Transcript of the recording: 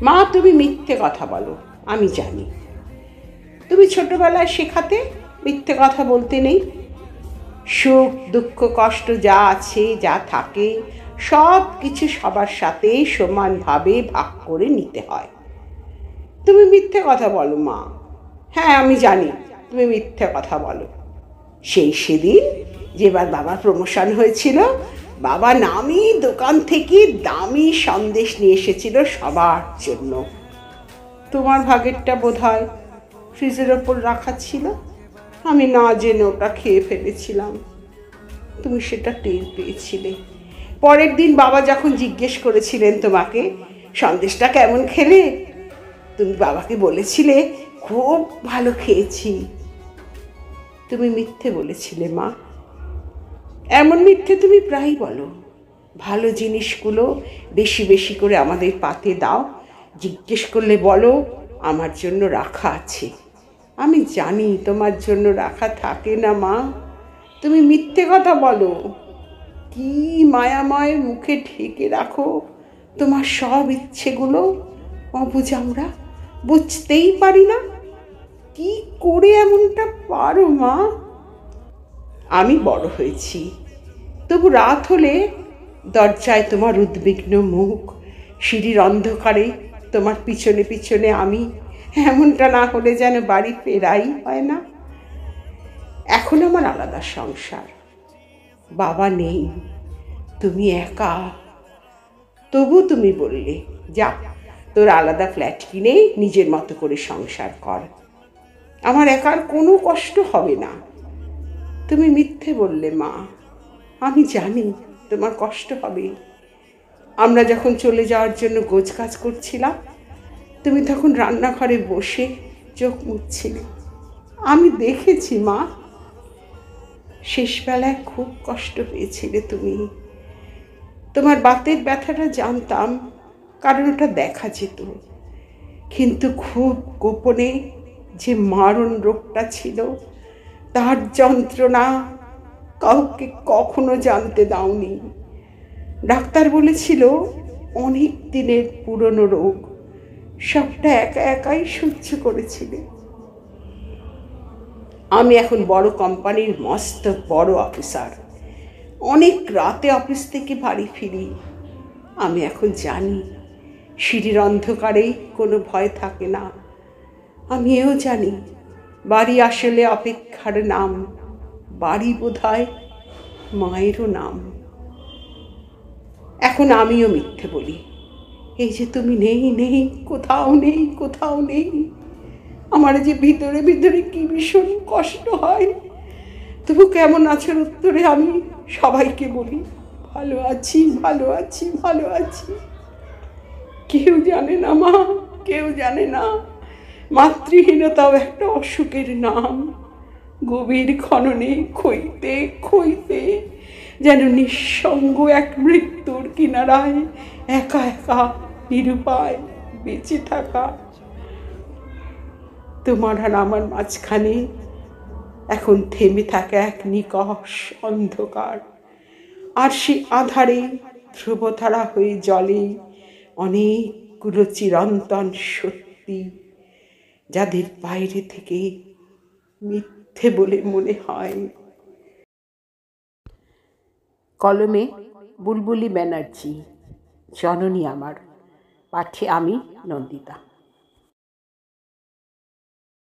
মা, তুমি মিথ্যে কথা বলো, আমি জানি। তুমি ছোটবেলায় শেখাতে মিথ্যে কথা বলতে নেই। সুখ দুঃখ কষ্ট যা আছে যা থাকে সব কিছু সবার সাথে সমানভাবে ভাগ করে নিতে হয়। তুমি মিথ্যে কথা বলো মা। হ্যাঁ, আমি জানি তুমি মিথ্যে কথা বলো। সেদিন যেবার বাবার প্রমোশন হয়েছিল, বাবা নামি দোকান থেকে দামি সন্দেশ নিয়ে এসেছিল সবার জন্য। তোমার ভাগেরটা বোধহয় ফ্রিজের ওপর রাখা ছিল, আমি না জেনে ওটা খেয়ে ফেলেছিলাম। তুমি সেটা টের পেয়েছিলে। পরের দিন বাবা যখন জিজ্ঞেস করেছিলেন তোমাকে সন্দেশটা কেমন খেলে, তুমি বাবাকে বলেছিলে খুব ভালো খেয়েছি। তুমি মিথ্যে বলেছিলে মা। এমন মিথ্যে তুমি প্রায়ই বলো। ভালো জিনিসগুলো বেশি বেশি করে আমাদের পাতে দাও, জিজ্ঞেস করলে বলো আমার জন্য রাখা আছে। আমি জানি তোমার জন্য রাখা থাকে না মা, তুমি মিথ্যে কথা বলো। কি মায়াময় মুখে ঢেকে রাখো তোমার সব ইচ্ছেগুলো, অবুঝ আমরা বুঝতেই পারি না। কি করে এমনটা পারো মা? আমি বড় হয়েছি, তবু রাত হলে দরজায় তোমার উদ্বিগ্ন মুখ, সিঁড়ির অন্ধকারে তোমার পিছনে পিছনে আমি, এমনটা না হলে যেন বাড়ি ফেরাই হয় না। এখন আমার আলাদা সংসার, বাবা নেই, তুমি একা। তবু তুমি বললে যা, তোর আলাদা ফ্ল্যাট কিনে নিজের মতো করে সংসার কর, আমার একার কোনো কষ্ট হবে না। তুমি মিথ্যে বললে মা, আমি জানি তোমার কষ্ট হবে। আমরা যখন চলে যাওয়ার জন্য গোছগাছ করছিলাম, তুমি তখন রান্নাঘরে বসে চোখ মুছছিলে, আমি দেখেছি মা। শেষবেলায় খুব কষ্ট পেয়েছিলে তুমি। তোমার বাতের ব্যথাটা জানতাম, কারণ ওটা দেখা যেত, কিন্তু খুব গোপনে যে মারণ রোগটা ছিল তার যন্ত্রণা কাউকে কখনো জানতে দাওনি। ডাক্তার বলেছিল অনেক দিনের পুরনো রোগ, সবটা একা একাই সহ্য করেছিলে। আমি এখন বড় কোম্পানির মস্ত বড় অফিসার, অনেক রাতে অফিস থেকে বাড়ি ফিরি। আমি এখন জানি সিঁড়ির অন্ধকারেই কোনো ভয় থাকে না। আমি এও জানি বাড়ি আসলে অপেক্ষার নাম, বাড়ি বোধহয় মায়েরও নাম। এখন আমিও মিথ্যে বলি, এই যে তুমি নেই নেই, কোথাও নেই কোথাও নেই, আমার যে ভিতরে ভিতরে কি ভীষণ কষ্ট হয়। তবু কেমন আছোর উত্তরে আমি সবাইকে বলি ভালো আছি ভালো আছি ভালো আছি। কেউ জানে না মা, কেউ জানে না মাতৃহীনতাও একটা অসুখের নাম। গভীর খননে খইতে খইতে যেন নিঃসঙ্গ এক মৃত্যুর কিনারায় একা একা নিরুপায় বেঁচে থাকা। তোমার আর আমার মাঝখানে এখন থেমে থাকে এক নিকষ অন্ধকার, আর সে আধারে ধ্রুবতারা হয়ে জ্বলে অনেকগুলো চিরন্তন সত্যি, যাদের বাইরে থেকে মিথ্যে বলে মনে হয়। কলমে বুলবুলি ব্যানার্জি, জননী আমার। পাঠে আমি নন্দিতা।